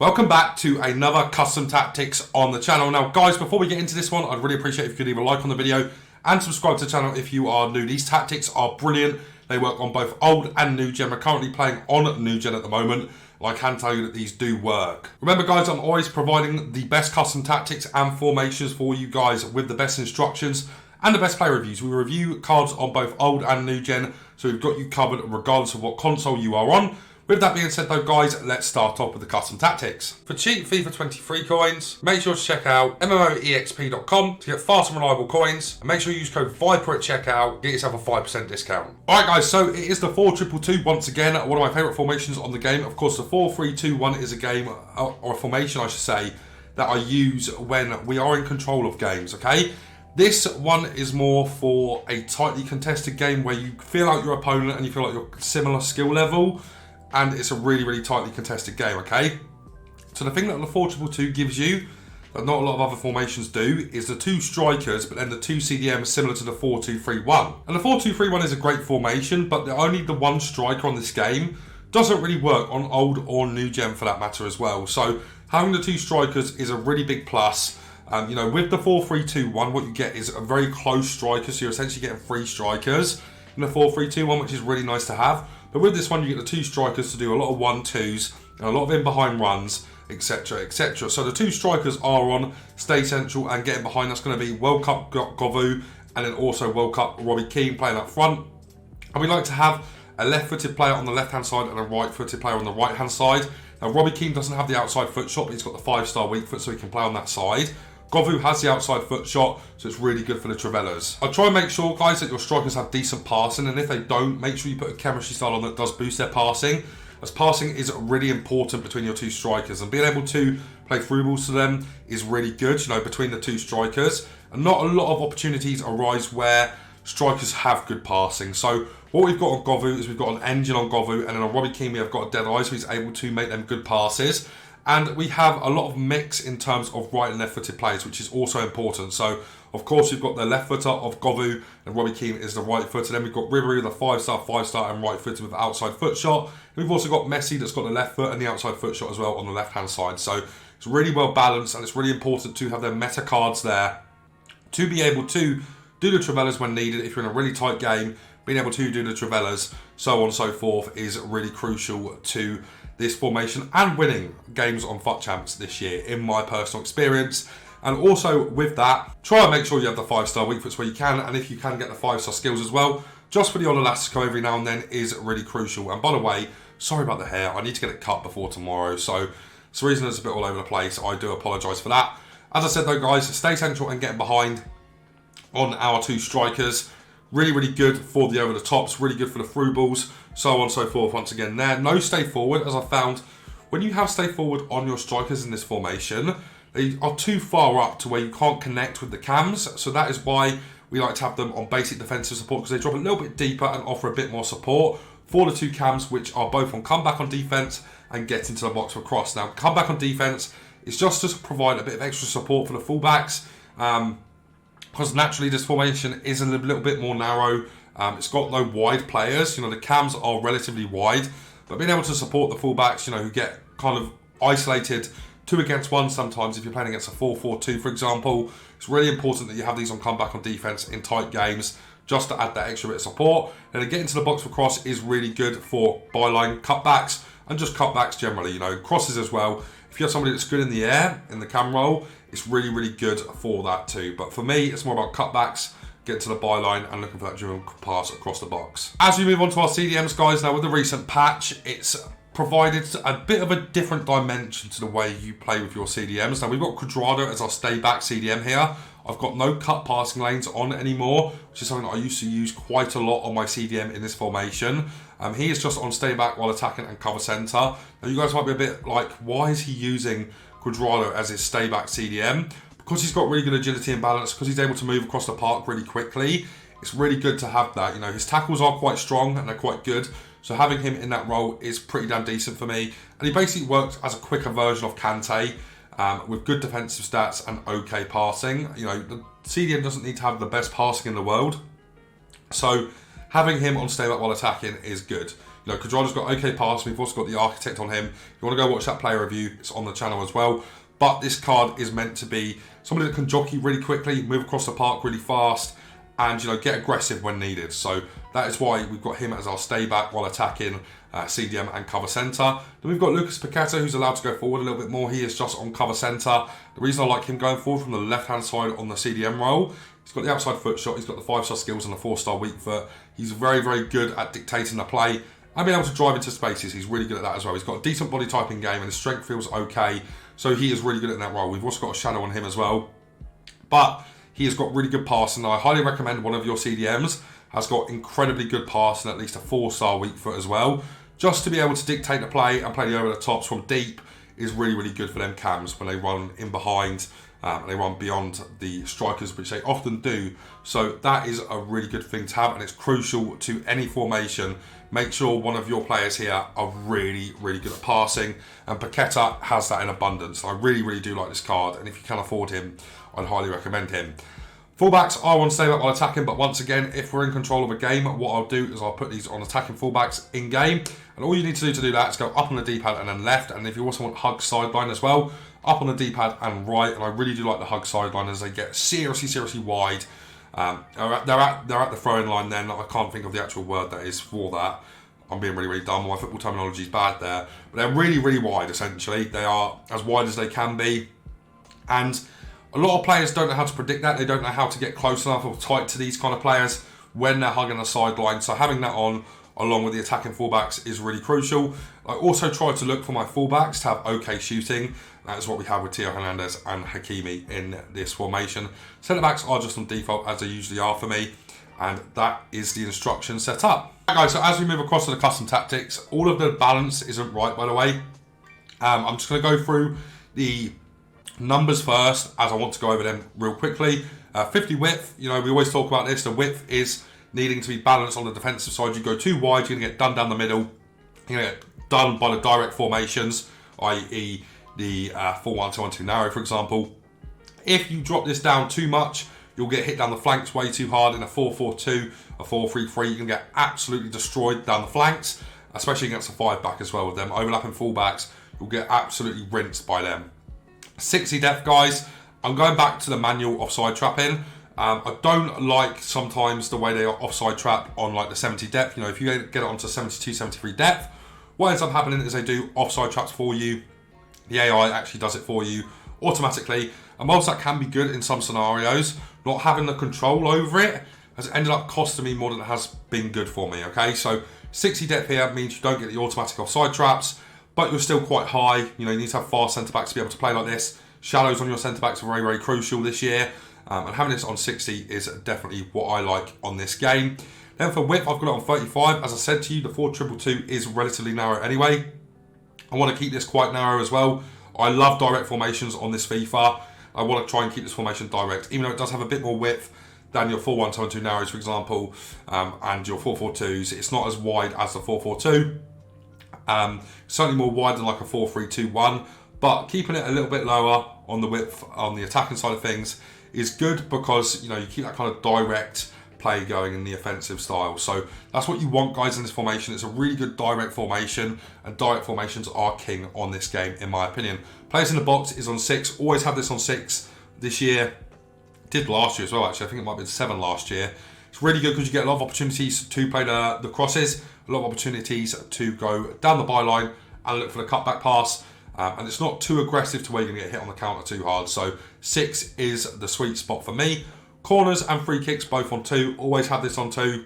Welcome back to another custom tactics on the channel. Now guys, before we get into this one, I'd really appreciate if you could leave a like on the video and subscribe to the channel if you are new. These tactics are brilliant. They work on both old and new gen. We're currently playing on new gen at the moment. I can tell you that these do work. Remember guys, I'm always providing the best custom tactics and formations for you guys with the best instructions and the best play reviews. We review cards on both old and new gen, so we've got you covered regardless of what console you are on. With that being said though guys, let's start off with the custom tactics. For cheap FIFA 23 coins, make sure to check out MMOEXP.com to get fast and reliable coins, and make sure you use code VIPER at checkout, get yourself a 5% discount. Alright guys, so it is the 4-2-2-2 once again, one of my favourite formations on the game. Of course the 4-3-2-1 is a game, or a formation I should say, that I use when we are in control of games, okay? This one is more for a tightly contested game where you feel out your opponent and you feel like you're similar skill level, and it's a really tightly contested game, okay? So the thing that the 4-2-2 gives you, that not a lot of other formations do, is the two strikers, but then the two CDMs similar to the 4-2-3-1. And the 4-2-3-1 is a great formation, but only the one striker on this game doesn't really work on old or new gen for that matter as well. So having the two strikers is a really big plus. You know, with the 4-3-2-1, what you get is a very close striker, so you're essentially getting three strikers in the 4-3-2-1, which is really nice to have. But with this one, you get the two strikers to do a lot of 1-2s and a lot of in-behind runs, etc, etc. So the two strikers are on Stay Central, and getting behind, that's going to be World Cup Govu and then also World Cup Robbie Keane playing up front. And we like to have a left-footed player on the left-hand side and a right-footed player on the right-hand side. Now Robbie Keane doesn't have the outside foot shot, but he's got the 5-star weak foot, so he can play on that side. Govu has the outside foot shot, so it's really good for the Travellas. I try and make sure, guys, that your strikers have decent passing, and if they don't, make sure you put a chemistry style on that does boost their passing, as passing is really important between your two strikers, and being able to play through balls to them is really good, you know, between the two strikers. And not a lot of opportunities arise where strikers have good passing. So what we've got on Govu is we've got an engine on Govu, and then on Robbie Keane we have got a dead eye, so he's able to make them good passes. And we have a lot of mix in terms of right and left footed players, which is also important. So, of course, you've got the left footer of Govu, and Robbie Keane is the right footer. Then we've got Ribery, the 5-star, and right footer with the outside foot shot. And we've also got Messi that's got the left foot and the outside foot shot as well on the left hand side. So it's really well balanced, and it's really important to have their meta cards there to be able to do the Travellas when needed. If you're in a really tight game, being able to do the Travellas, so on and so forth, is really crucial to this formation and winning games on FUT Champs this year, in my personal experience. And also with that, try and make sure you have the 5-star weak foots where you can, and if you can get the 5-star skills as well, just for the odd elastico every now and then is really crucial. And by the way, sorry about the hair, I need to get it cut before tomorrow, so it's the reason it's a bit all over the place. I do apologise for that. As I said though guys, stay central and getting behind on our two strikers. Really good for the over the tops, really good for the through balls, so on and so forth. Once again there, no stay forward, as I found when you have stay forward on your strikers in this formation, they are too far up to where you can't connect with the cams, so that is why we like to have them on basic defensive support, because they drop a little bit deeper and offer a bit more support for the two cams, which are both on comeback on defense and get into the box for cross. Now comeback on defense is just to provide a bit of extra support for the fullbacks, because naturally this formation is a little bit more narrow. It's got no wide players, you know, the cams are relatively wide, but being able to support the fullbacks, you know, who get kind of isolated 2 against 1 sometimes if you're playing against a 4-4-2 for example, it's really important that you have these on comeback on defense in tight games, just to add that extra bit of support. And to get into the box for cross is really good for byline cutbacks and just cutbacks generally, you know, crosses as well. If you have somebody that's good in the air, in the cam roll, it's really good for that too. But for me, it's more about cutbacks, getting to the byline and looking for that dual pass across the box. As we move on to our CDMs, guys, now with the recent patch, it's provided a bit of a different dimension to the way you play with your CDMs. Now we've got Quadrado as our stay back CDM here. I've got no cut passing lanes on anymore, which is something that I used to use quite a lot on my CDM in this formation. He is just on stay back while attacking and cover centre. Now you guys might be a bit like, why is he using Quadrado as his stay back CDM? Because he's got really good agility and balance, because he's able to move across the park really quickly. It's really good to have that. You know, his tackles are quite strong and they're quite good, so having him in that role is pretty damn decent for me. And he basically works as a quicker version of Kante, with good defensive stats and okay passing. You know, the CDM doesn't need to have the best passing in the world, so having him on stay back while attacking is good. You know, Cuadrado's got okay passing. We've also got the Architect on him. If you want to go watch that player review, it's on the channel as well. But this card is meant to be somebody that can jockey really quickly, move across the park really fast, and, you know, get aggressive when needed. So that is why we've got him as our stay back while attacking CDM and cover centre. Then we've got Lucas Paqueta, who's allowed to go forward a little bit more. He is just on cover centre. The reason I like him going forward from the left-hand side on the CDM role, he's got the outside foot shot, he's got the 5-star skills and the 4-star weak foot. He's very, very good at dictating the play and being able to drive into spaces. He's really good at that as well. He's got a decent body type in game and his strength feels okay. So he is really good in that role. We've also got a shadow on him as well. But he has got really good passing. I highly recommend one of your CDMs has got incredibly good passing, at least a 4-star weak foot as well. Just to be able to dictate the play and play the over the tops from deep is really, really good for them cams when they run in behind and they run beyond the strikers, which they often do. So that is a really good thing to have, and it's crucial to any formation. Make sure one of your players here are really, really good at passing, and Paqueta has that in abundance. I really, really do like this card, and if you can afford him, I'd highly recommend him. Fullbacks are on stay back while attacking, but once again, if we're in control of a game, what I'll do is I'll put these on attacking fullbacks in game, and all you need to do that is go up on the D-pad and then left, and if you also want hug sideline as well, up on the D-pad and right, and I really do like the hug sideline as they get seriously, seriously wide. They're at the throwing line then. I can't think of the actual word that is for that. I'm being really, really dumb. My football terminology is bad there. But they're really, really wide, essentially. They are as wide as they can be. And a lot of players don't know how to predict that. They don't know how to get close enough or tight to these kind of players when they're hugging the sideline. So having that on, along with the attacking fullbacks, is really crucial. I also try to look for my fullbacks to have okay shooting. That is what we have with Theo Hernandez and Hakimi in this formation. Centre-backs are just on default, as they usually are for me. And that is the instruction set up. Right, guys, so as we move across to the custom tactics, all of the balance isn't right, by the way. I'm just going to go through the numbers first, as I want to go over them real quickly. 50 width, you know, we always talk about this. The width is needing to be balanced on the defensive side. You go too wide, you're going to get done down the middle. You're going to get done by the direct formations, i.e. the 4-1-2-1-2 narrow, for example. If you drop this down too much, you'll get hit down the flanks way too hard in a 4-4-2, a 4-3-3. You can get absolutely destroyed down the flanks, especially against a 5-back as well with them. Overlapping fullbacks, you'll get absolutely rinsed by them. 60 depth, guys. I'm going back to the manual offside trapping. I don't like sometimes the way they offside trap on like the 70 depth. You know, if you get it onto 72, 73 depth, what ends up happening is they do offside traps for you. The AI actually does it for you automatically. And whilst that can be good in some scenarios, not having the control over it has ended up costing me more than it has been good for me, okay? So 60 depth here means you don't get the automatic offside traps, but you're still quite high. You know, you need to have fast centre-backs to be able to play like this. Shallows on your centre-backs are very, very crucial this year. And having this on 60 is definitely what I like on this game. Then for width, I've got it on 35. As I said to you, the 4-2-2 is relatively narrow anyway. I want to keep this quite narrow as well. I love direct formations on this FIFA. I want to try and keep this formation direct, even though it does have a bit more width than your 4-1-2-1-2 narrows, for example, and your 4-4-2s. It's not as wide as the 4-4-2. Certainly more wide than like a 4-3-2-1, but keeping it a little bit lower on the width on the attacking side of things is good because, you know, you keep that kind of direct play going in the offensive style. So that's what you want, guys, in this formation. It's a really good direct formation, and direct formations are king on this game, in my opinion. Players in the box is on 6. Always have this on 6 this year. Did last year as well, actually. I think it might have been 7 last year. It's really good because you get a lot of opportunities to play the crosses, a lot of opportunities to go down the byline and look for the cutback pass. And it's not too aggressive to where you're going to get hit on the counter too hard. So 6 is the sweet spot for me. Corners and free kicks both on 2. Always have this on 2.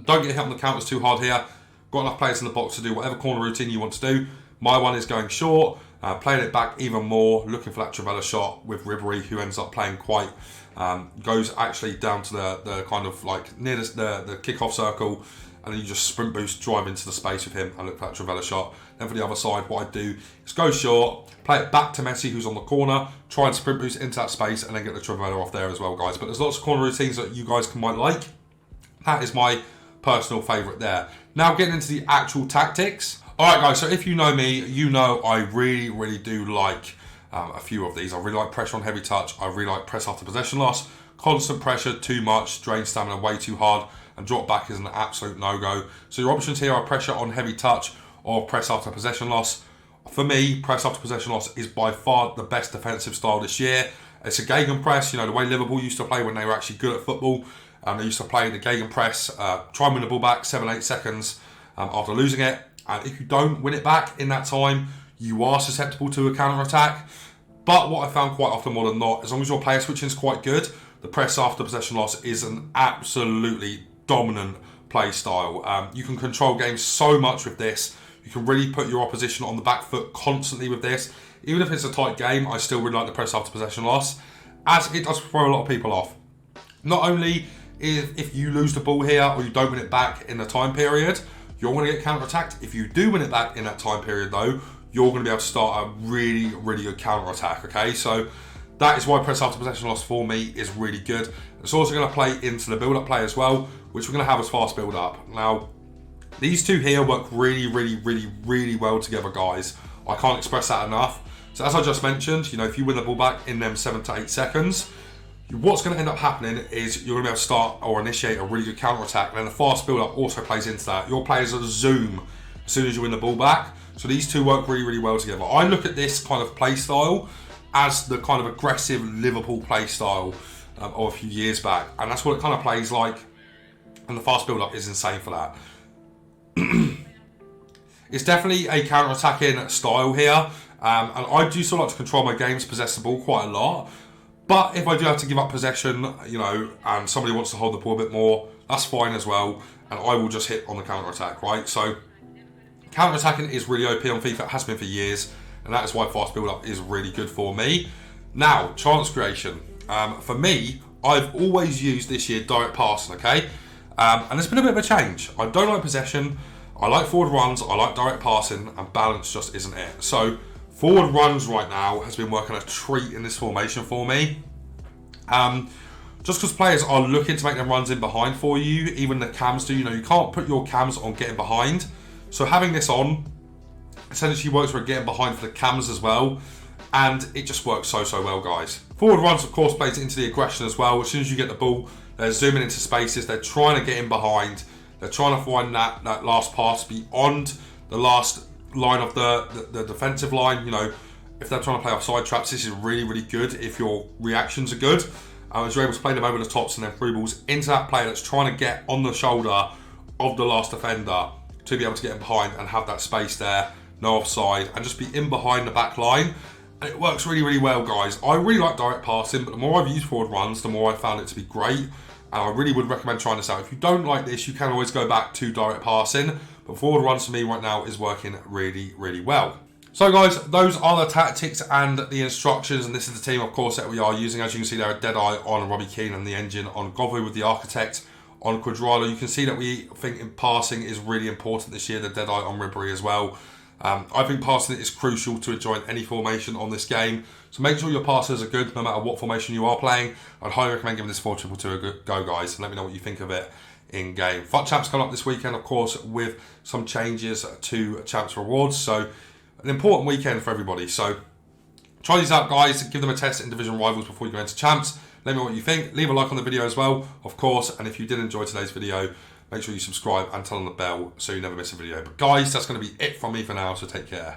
Don't get hit on the counters too hard here. Got enough players in the box to do whatever corner routine you want to do. My one is going short, playing it back even more, looking for that Travella shot with Ribery, who ends up playing quite, goes actually down to the kind of like near the kickoff circle, and then you just sprint boost, drive into the space with him and look for that Travella shot. Then for the other side, what I do is go short, play it back to Messi, who's on the corner, try and sprint boost into that space, and then get the Travella off there as well, guys. But there's lots of corner routines that you guys might like. That is my personal favourite there. Now getting into the actual tactics. Alright, guys, so if you know me, you know I really, really do like a few of these. I really like pressure on heavy touch. I really like press after possession loss. Constant pressure, too much, drain stamina way too hard, and drop back is an absolute no-go. So your options here are pressure on heavy touch or press after possession loss. For me, press after possession loss is by far the best defensive style this year. It's a gegenpress, you know, the way Liverpool used to play when they were actually good at football. They used to play the gegenpress, try and win the ball back 7-8 seconds after losing it. And if you don't win it back in that time, you are susceptible to a counter-attack. But what I found quite often more than not, as long as your player switching is quite good, the press after possession loss is an absolutely dominant play style. You can control games so much with this. You can really put your opposition on the back foot constantly with this. Even if it's a tight game, I still really like the press after possession loss, as it does throw a lot of people off. Not only if you lose the ball here or you don't win it back in the time period, you're going to get counter-attacked. If you do win it back in that time period though, you're going to be able to start a really, really good counter-attack, okay? So that is why press after possession loss for me is really good. It's also going to play into the build-up play as well, which we're going to have as fast build-up. Now, these two here work really, really, really, really well together, guys. I can't express that enough. So as I just mentioned, you know, if you win the ball back in them 7 to 8 seconds, what's going to end up happening is you're going to be able to start or initiate a really good counter-attack, and then the fast build-up also plays into that. Your players are zoom as soon as you win the ball back. So these two work really, really well together. I look at this kind of play style as the kind of aggressive Liverpool play style of a few years back, and that's what it kind of plays like, and the fast build-up is insane for that. It's definitely a counter-attacking style here, and I do still like to control my games, possess the ball quite a lot. But if I do have to give up possession, you know, and somebody wants to hold the ball a bit more, that's fine as well, and I will just hit on the counter-attack, right? So counter-attacking is really OP on FIFA, it has been for years, and that is why fast build-up is really good for me. Now, chance creation. For me, I've always used this year direct passing, okay? And there's been a bit of a change. I don't like possession, I like forward runs, I like direct passing, and balance just isn't it. So forward runs right now has been working a treat in this formation for me. Just because players are looking to make them runs in behind for you, even the cams do, you know, you can't put your cams on getting behind. So having this on essentially works for getting behind for the cams as well, and it just works so well, guys. Forward runs, of course, plays into the aggression as well. As soon as you get the ball, they're zooming into spaces, they're trying to get in behind, they're trying to find that last pass beyond the last line of the defensive line. You know, if they're trying to play offside traps, this is really, really good if your reactions are good. As you're able to play them over the tops and then through balls into that player that's trying to get on the shoulder of the last defender to be able to get in behind and have that space there, no offside, and just be in behind the back line. And it works really, really well, guys. I really like direct passing, but the more I've used forward runs, the more I found it to be great. And I really would recommend trying this out. If you don't like this, you can always go back to direct passing. But forward runs for me right now is working really, really well. So guys, those are the tactics and the instructions, and this is the team, of course, that we are using. As you can see there, a Deadeye on Robbie Keane and the engine on Govu with the Architect on Quadrado. You can see that we think in passing is really important this year, the Deadeye on Ribery as well. I think passing is crucial to join any formation on this game. So make sure your passes are good no matter what formation you are playing. I'd highly recommend giving this 4-2-2 a go, guys, and let me know what you think of it in game. FUT Champs coming up this weekend, of course, with some changes to Champs rewards. So an important weekend for everybody. So try these out, guys. Give them a test in Division Rivals before you go into Champs. Let me know what you think. Leave a like on the video as well, of course. And if you did enjoy today's video, make sure you subscribe and turn on the bell so you never miss a video. But guys, that's going to be it from me for now, so take care.